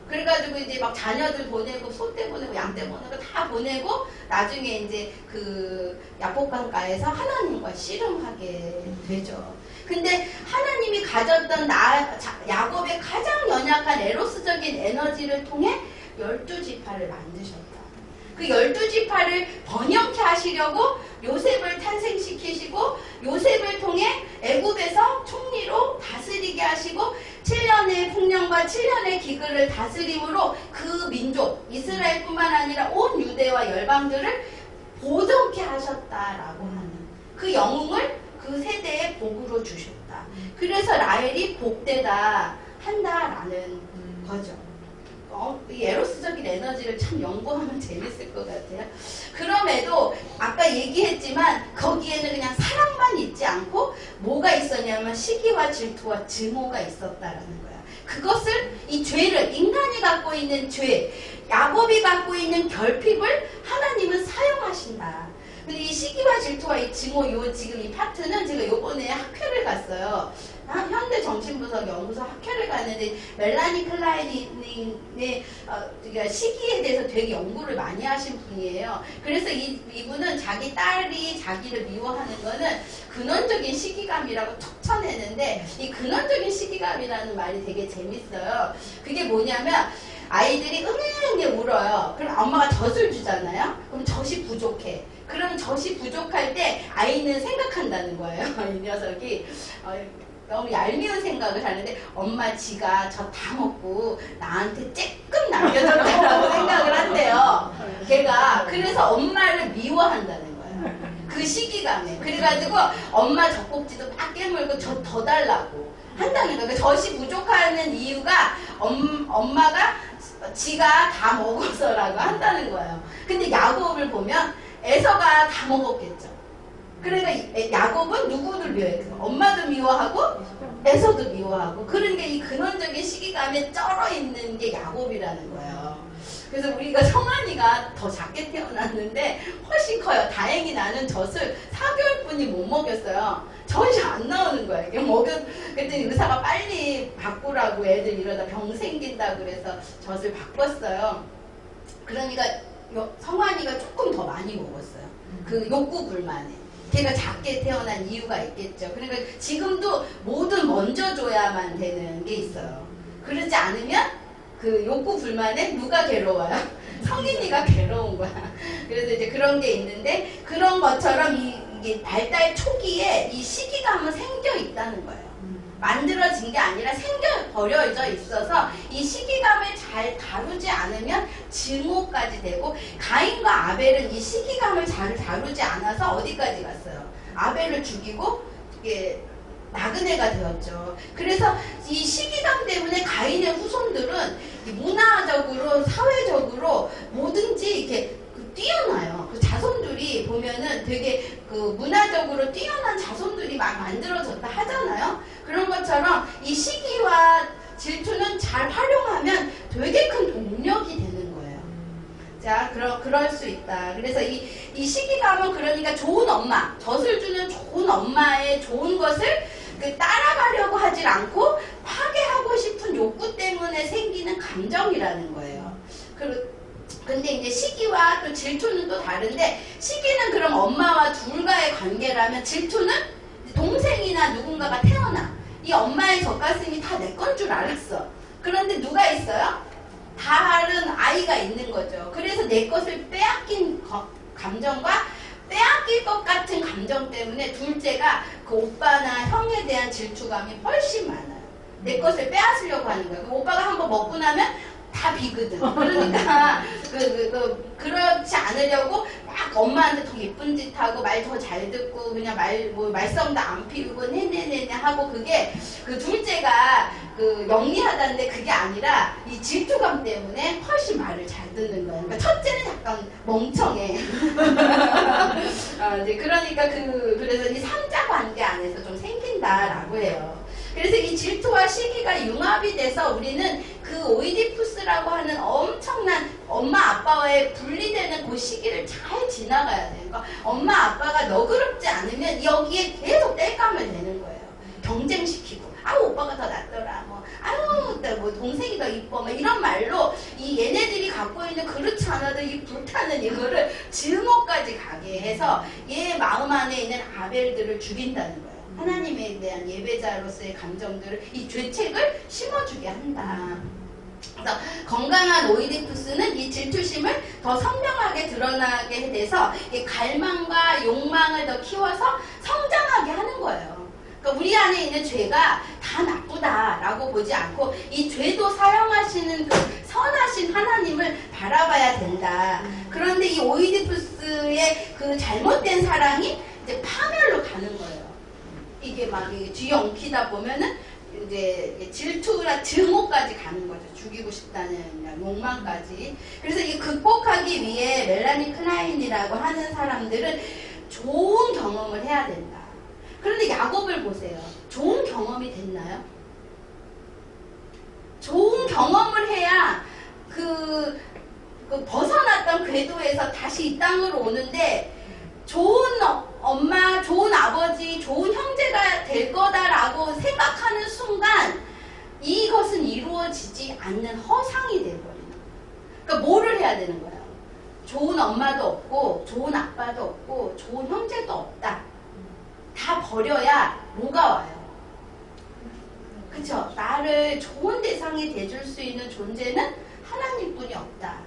그래가지고 이제 막 자녀들 보내고 소떼 보내고 양떼 보내고 다 보내고 나중에 이제 그 야복강가에서 하나님과 씨름하게 되죠. 근데 하나님이 가졌던 야곱의 가장 연약한 에로스적인 에너지를 통해 12지파를 만드셨다. 그 12지파를 번영케 하시려고 요셉을 탄생시키시고 요셉을 통해 애굽에서 총리로 다스리게 하시고 7년의 풍년과 7년의 기근을 다스림으로 그 민족 이스라엘뿐만 아니라 온 유대와 열방들을 보존케 하셨다라고 하는 그 영웅을 그 세대에 복으로 주셨다. 그래서 라헬이 복되다 한다라는 거죠. 이 에로스적인 에너지를 참 연구하면 재밌을 것 같아요. 그럼에도 아까 얘기했지만 거기에는 그냥 사랑만 있지 않고 뭐가 있었냐면 시기와 질투와 증오가 있었다라는 거야. 그것을 이 죄를 인간이 갖고 있는 죄, 야곱이 갖고 있는 결핍을 하나님은 사용하신다. 근데 이 시기와 질투와 이 증오 요 지금 이 파트는 제가 요번에 학회를 갔어요. 현대 정신분석 연구소 학회를 갔는데 멜라니 클라이닝의 시기에 대해서 되게 연구를 많이 하신 분이에요. 그래서 이분은 자기 딸이 자기를 미워하는 거는 근원적인 시기감이라고 툭 쳐내는데 이 근원적인 시기감이라는 말이 되게 재밌어요. 그게 뭐냐면 아이들이 응애응애 울어요. 그럼 엄마가 젖을 주잖아요. 그럼 젖이 부족해. 그럼 젖이 부족할 때 아이는 생각한다는 거예요. 이 녀석이 너무 얄미운 생각을 하는데 엄마 지가 저 다 먹고 나한테 쬐끔 남겨줬다라고 생각을 한대요. 걔가 그래서 엄마를 미워한다는 거예요. 그 시기감에. 그래가지고 엄마 젖꼭지도 막 깨물고 저 더 달라고 한다는 거예요. 젖이 부족하는 이유가 엄마가 지가 다 먹어서라고 한다는 거예요. 근데 야곱을 보면 에서가 다 먹었겠죠. 그러니까 야곱은 누구를 미워해? 엄마도 미워하고 에서도 미워하고. 그러니까 이 근원적인 시기감에 쩔어 있는 게 야곱이라는 거예요. 그래서 우리가 성환이가 더 작게 태어났는데 훨씬 커요. 다행히 나는 젖을 4개월뿐이 못 먹였어요. 젖이 안 나오는 거예요. 이게 그랬더니 의사가 빨리 바꾸라고 애들 이러다 병 생긴다고 그래서 젖을 바꿨어요. 그러니까 성환이가 조금 더 많이 먹었어요. 그 욕구 불만에. 걔가 작게 태어난 이유가 있겠죠. 그러니까 지금도 뭐든 먼저 줘야만 되는 게 있어요. 그러지 않으면 그 욕구 불만에 누가 괴로워요? 성인이가 괴로운 거야. 그래서 이제 그런 게 있는데 그런 것처럼 이게 발달 초기에 이 시기감은 생겨 있다는 거예요. 만들어진 게 아니라 생겨버려져 있어서 이 시기감을 잘 다루지 않으면 증오까지 되고 가인과 아벨은 이 시기감을 잘 다루지 않아서 어디까지 갔어요? 아벨을 죽이고 이게 나그네가 되었죠. 그래서 이 시기감 때문에 가인의 후손들은 문화적으로 사회적으로 뭐든지 이렇게 뛰어나요. 그 자손들이 보면은 되게 그 문화적으로 뛰어난 자손들이 막 만들어졌다 하잖아요. 그런 것처럼 이 시기와 질투는 잘 활용하면 되게 큰 동력이 되는 거예요. 자, 그럴 수 있다. 그래서 이 시기감은 그러니까 좋은 엄마, 젖을 주는 좋은 엄마의 좋은 것을 따라가려고 하질 않고 파괴하고 싶은 욕구 때문에 생기는 감정이라는 거예요. 근데 이제 시기와 또 질투는 또 다른데 시기는 그럼 엄마와 둘과의 관계라면 질투는 동생이나 누군가가 태어나 이 엄마의 젖가슴이 다 내 건 줄 알았어. 그런데 누가 있어요? 다른 아이가 있는 거죠. 그래서 내 것을 빼앗긴 감정과 빼앗길 것 같은 감정 때문에 둘째가 그 오빠나 형에 대한 질투감이 훨씬 많아요. 내 것을 빼앗으려고 하는 거예요. 오빠가 한번 먹고 나면 다 비거든. 그러니까 그렇지 않으려고 막 엄마한테 더 예쁜 짓 하고 말 더 잘 듣고 그냥 말썽도 안 피우고 네네네네 하고 그게 그 둘째가 영리하다는데 그게 아니라 이 질투감 때문에 훨씬 말을 잘 듣는 거예요. 그러니까 첫째는 약간 멍청해. 이제 그러니까 그래서 이 삼자 관계 안에서 좀 생긴다라고 해요. 그래서 이 질투와 시기가 융합이 돼서 우리는 그 오이디푸스라고 하는 엄청난 엄마 아빠와의 분리되는 그 시기를 잘 지나가야 돼요. 그러니까 엄마 아빠가 너그럽지 않으면 여기에 계속 땔감을 대는 거예요. 경쟁시키고 아우 오빠가 더 낫더라 아유 뭐 동생이 더 이뻐 이런 말로 이 얘네들이 갖고 있는 그렇지 않아도 이 불타는 이거를 증오까지 가게 해서 얘 마음 안에 있는 아벨들을 죽인다는 거예요. 하나님에 대한 예배자로서의 감정들을 이 죄책을 심어주게 한다. 그래서 건강한 오이디푸스는 이 질투심을 더 선명하게 드러나게 돼서 갈망과 욕망을 더 키워서 성장하게 하는 거예요. 그러니까 우리 안에 있는 죄가 다 나쁘다라고 보지 않고 이 죄도 사용하시는 그 선하신 하나님을 바라봐야 된다. 그런데 이 오이디푸스의 그 잘못된 사랑이 이제 파멸로 가는 거예요. 이게 막 뒤엉키다 보면은 이제 질투나 증오까지 가는 거죠. 죽이고 싶다는 욕망까지. 그래서 이 극복하기 위해 멜라니 클라인이라고 하는 사람들은 좋은 경험을 해야 된다. 그런데 야곱을 보세요. 좋은 경험이 됐나요? 좋은 경험을 해야 그 벗어났던 궤도에서 다시 이 땅으로 오는데 좋은 엄마, 좋은 아버지, 좋은 형제가 될 거다라고 생각하는 순간 이것은 이루어지지 않는 허상이 돼버리는 거예요. 그러니까 뭐를 해야 되는 거예요? 좋은 엄마도 없고 좋은 아빠도 없고 좋은 형제도 없다. 다 버려야 뭐가 와요? 그쵸? 나를 좋은 대상이 돼줄 수 있는 존재는 하나님뿐이 없다.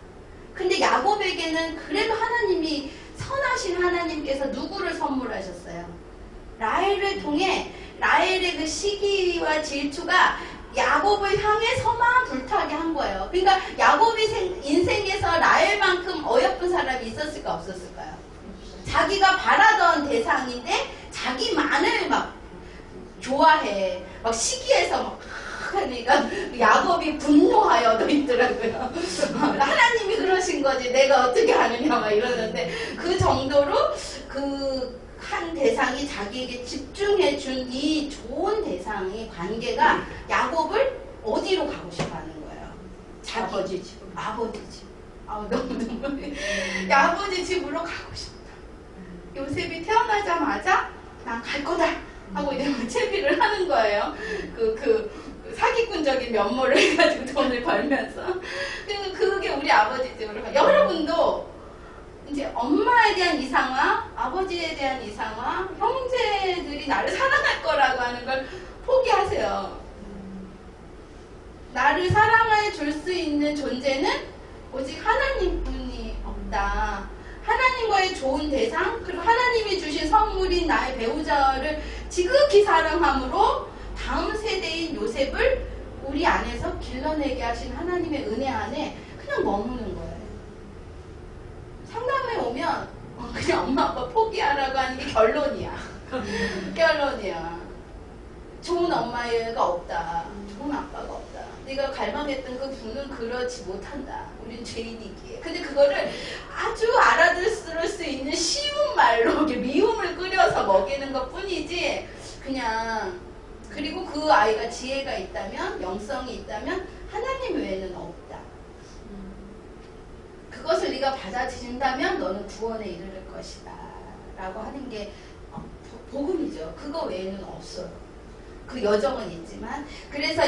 근데 야곱에게는 그래도 하나님이 선하신 하나님께서 누구를 선물하셨어요? 라헬을 통해 라헬의 그 시기와 질투가 야곱을 향해서만 불타게 한 거예요. 그러니까 야곱이 인생에서 라헬만큼 어여쁜 사람이 있었을까 없었을까요? 자기가 바라던 대상인데 자기만을 막 좋아해. 막 시기해서 막 그러니까 야곱이 분노하여도 있더라고요. 하나님이 그러신 거지 내가 어떻게 하느냐 막 이러는데 그 정도로 그 한 대상이 자기에게 집중해 준 이 좋은 대상의 관계가 야곱을 어디로 가고 싶어 하는 거예요? 자기 아버지 집. 아버지 집. 너무 아버지 집으로 가고 싶다. 요셉이 태어나자마자 난 갈 거다 하고 이제 채비를 하는 거예요. 사기꾼적인 면모를 해가지고 돈을 벌면서. 그게 우리 아버지 집으로 가요. 여러분도 이제 엄마에 대한 이상화, 아버지에 대한 이상화, 형제들이 나를 사랑할 거라고 하는 걸 포기하세요. 나를 사랑해 줄 수 있는 존재는 오직 하나님뿐이 없다. 하나님과의 좋은 대상, 그리고 하나님이 주신 선물인 나의 배우자를 지극히 사랑함으로 다음 세대인 요셉을 우리 안에서 길러내게 하신 하나님의 은혜 안에 그냥 머무는 거예요. 상담에 오면 그냥 엄마 아빠 포기하라고 하는 게 결론이야. 결론이야. 좋은 엄마가 없다. 좋은 아빠가 없다. 네가 갈망했던 그 분은 그렇지 못한다. 우린 죄인이기에. 근데 그거를 아주 알아들을 수 있는 쉬운 말로 미움을 끓여서 먹이는 것 뿐이지 그냥. 그리고 그 아이가 지혜가 있다면, 영성이 있다면 하나님 외에는 없다. 그것을 네가 받아들인다면 너는 구원에 이르를 것이다 라고 하는 게 복음이죠. 그거 외에는 없어요. 그 여정은 있지만. 그래서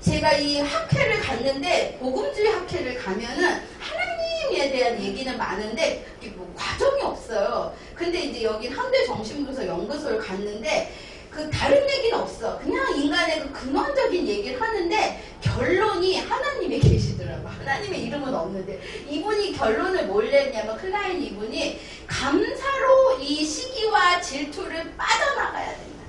제가 이 학회를 갔는데, 복음주의 학회를 가면은 하나님에 대한 얘기는 많은데 뭐 과정이 없어요. 근데 이제 여긴 현대정신분석 연구소를 갔는데 다른 얘기는 없어. 그냥 인간의 그 근원적인 얘기를 하는데 결론이 하나님이 계시더라고. 하나님의 이름은 없는데 이분이 결론을 뭘 냈냐면 클라인 이분이 감사로 이 시기와 질투를 빠져나가야 된다.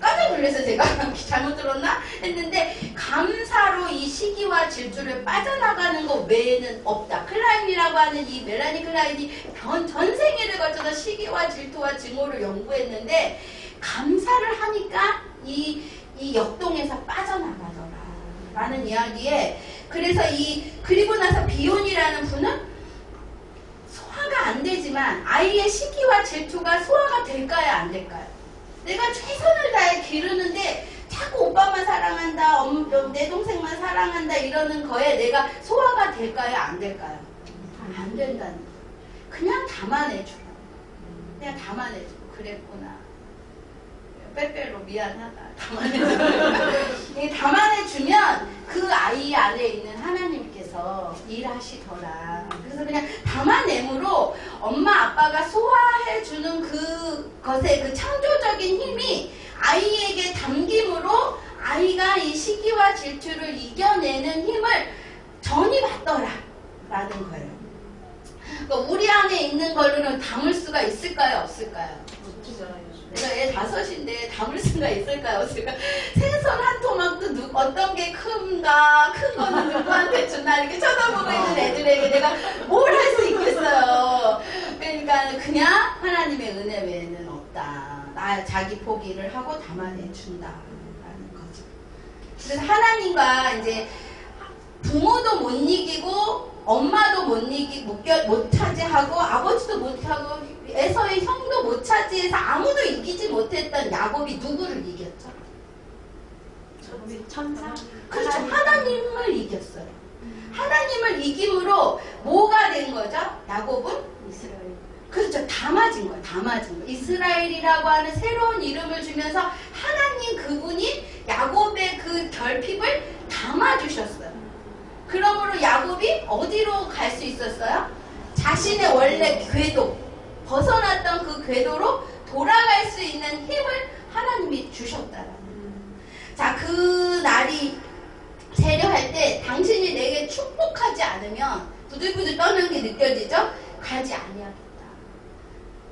깜짝 놀라서 제가 잘못 들었나 했는데 감사로 이 시기와 질투를 빠져나가는 것 외에는 없다. 클라인이라고 하는 이 멜라니 클라인이 전 생애를 거쳐서 시기와 질투와 증오를 연구했는데 감사를 하니까 이 역동에서 빠져나가더라 라는 이야기에, 그래서 그리고 나서 비온이라는 분은 소화가 안 되지만 아이의 시기와 질투가 소화가 될까요 안 될까요? 내가 최선을 다해 기르는데 자꾸 오빠만 사랑한다, 내 동생만 사랑한다 이러는 거에 내가 소화가 될까요 안 될까요? 안 된다는 거예요. 그냥 담아내주라. 그냥 담아내주고 그랬구나. 빼빼로 미안하다. 담아내주면 그 아이 안에 있는 하나님께서 일하시더라. 그래서 그냥 담아내므로 엄마 아빠가 소화해주는 그것의 그 창조적인 힘이 아이에게 담김으로 아이가 이 시기와 질투를 이겨내는 힘을 전이 받더라 라는 거예요. 그러니까 우리 안에 있는 걸로는 담을 수가 있을까요? 없을까요? 내가 애 5인데 담을 수가 있을까요? 없을까요? 생선 한 토막도 어떤 게 큰가? 큰 거는 누구한테 주나? 이렇게 쳐다보고 있는 애들에게 내가 뭘 할 수 있겠어요? 그러니까 그냥 하나님의 은혜 외에는 없다. 자기 포기를 하고 담아내 준다라는 거죠. 그래서 하나님과 이제 부모도 못 이기고 엄마도 못 차지하고 아버지도 못하고 에서의 형도 못 차지해서 아무도 이기지 못했던 야곱이 누구를 이겼죠? 천사? 그렇죠. 하나님을 이겼어요. 하나님을 이김으로 뭐가 된 거죠? 야곱은? 이스라엘. 그렇죠. 다 맞은 거예요. 다 맞은 거. 이스라엘이라고 하는 새로운 이름을 주면서 하나님 그분이 야곱의 그 결핍을 담아주셨어요. 그러므로 야곱이 어디로 갈 수 있었어요? 자신의 원래 궤도, 벗어났던 그 궤도로 돌아갈 수 있는 힘을 하나님이 주셨다라는. 자, 그 날이 세려할 때 당신이 내게 축복하지 않으면 부들부들 떠는 게 느껴지죠? 가지 아니하겠다.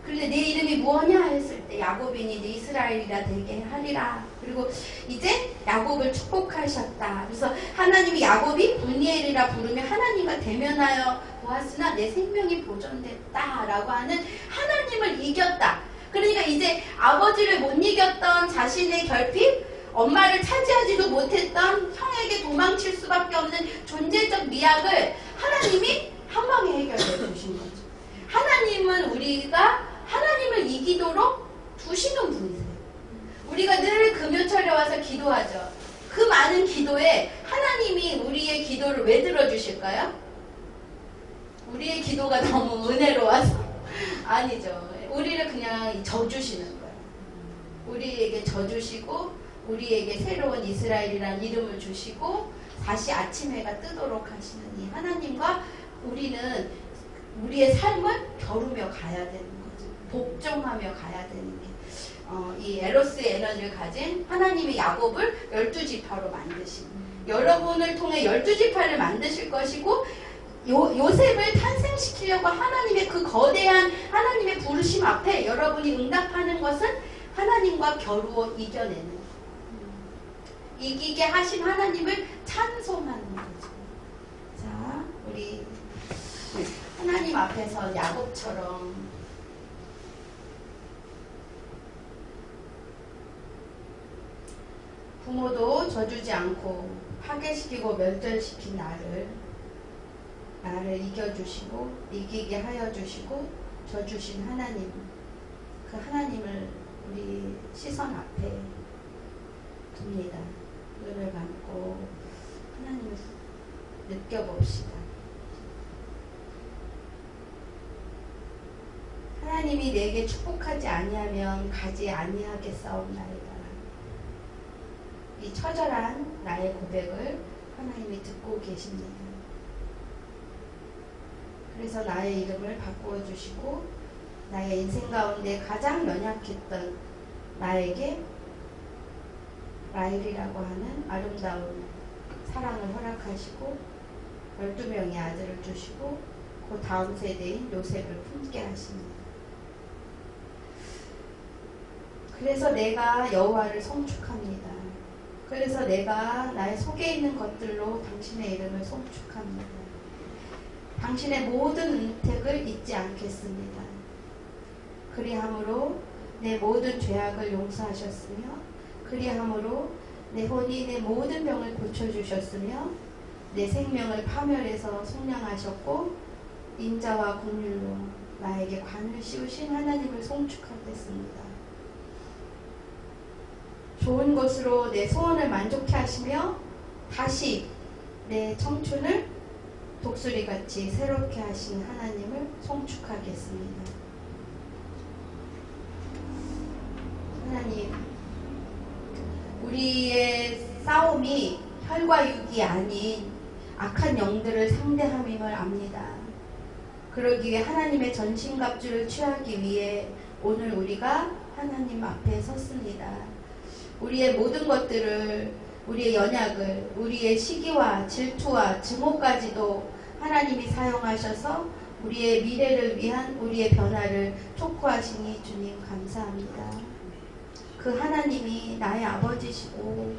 그런데 내 이름이 뭐냐 했을 때 야곱이니 네 이스라엘이라 되게 하리라. 그리고 이제 야곱을 축복하셨다. 그래서 하나님이 야곱이 분이엘이라 부르며 하나님과 대면하여 보았으나 내 생명이 보존됐다 라고 하는 하나님을 이겼다. 그러니까 이제 아버지를 못 이겼던 자신의 결핍, 엄마를 차지하지도 못했던 형에게 도망칠 수밖에 없는 존재적 미학을 하나님이 한 방에 해결해 주신 거죠. 하나님은 우리가 하나님을 이기도록 두시는 분이세요. 우리가 늘 금요철에 와서 기도하죠. 그 많은 기도에 하나님이 우리의 기도를 왜 들어주실까요? 우리의 기도가 너무 은혜로워서? 아니죠. 우리를 그냥 져주시는 거예요. 우리에게 져주시고 우리에게 새로운 이스라엘이라는 이름을 주시고 다시 아침 해가 뜨도록 하시는 이 하나님과 우리는 우리의 삶을 겨루며 가야 되는 거죠. 복종하며 가야 되는 게 이 에로스의 에너지를 가진 하나님의 야곱을 12지파로 만드신 여러분을 통해 12지파를 만드실 것이고 요셉을 탄생시키려고 하나님의 그 거대한 하나님의 부르심 앞에 여러분이 응답하는 것은 하나님과 겨루어 이겨내는 이기게 하신 하나님을 찬송하는 거죠. 자, 우리 하나님 앞에서 야곱처럼 부모도 져주지 않고 파괴시키고 멸절시킨 나를 이겨주시고 이기게 하여 주시고 져주신 하나님, 그 하나님을 우리 시선 앞에 둡니다. 눈을 감고 하나님을 느껴봅시다. 하나님이 내게 축복하지 아니하면 가지 아니하겠사옵나이다. 이 처절한 나의 고백을 하나님이 듣고 계십니다. 그래서 나의 이름을 바꾸어 주시고 나의 인생 가운데 가장 연약했던 나에게 라헬이라고 하는 아름다운 사랑을 허락하시고 12명의 아들을 주시고 그 다음 세대인 요셉을 품게 하십니다. 그래서 내가 여호와를 송축합니다. 그래서 내가 나의 속에 있는 것들로 당신의 이름을 송축합니다. 당신의 모든 은택을 잊지 않겠습니다. 그리함으로 내 모든 죄악을 용서하셨으며 그리함으로 내 혼이 내 모든 병을 고쳐주셨으며 내 생명을 파멸해서 속량하셨고 인자와 긍휼로 나에게 관을 씌우신 하나님을 송축하겠습니다. 좋은 것으로 내 소원을 만족해 하시며 다시 내 청춘을 독수리같이 새롭게 하신 하나님을 송축하겠습니다. 하나님, 우리의 싸움이 혈과 육이 아닌 악한 영들을 상대함임을 압니다. 그러기 위해 하나님의 전신갑주를 취하기 위해 오늘 우리가 하나님 앞에 섰습니다. 우리의 모든 것들을 우리의 연약을, 우리의 시기와 질투와 증오까지도 하나님이 사용하셔서 우리의 미래를 위한 우리의 변화를 촉구하시니 주님 감사합니다. 그 하나님이 나의 아버지시고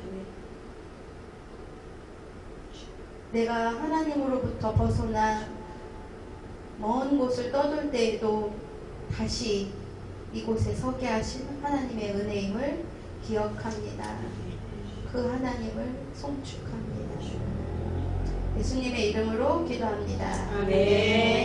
내가 하나님으로부터 벗어나 먼 곳을 떠돌 때에도 다시 이곳에 서게 하신 하나님의 은혜임을 기억합니다. 그 하나님을 송축합니다. 예수님의 이름으로 기도합니다. 아멘.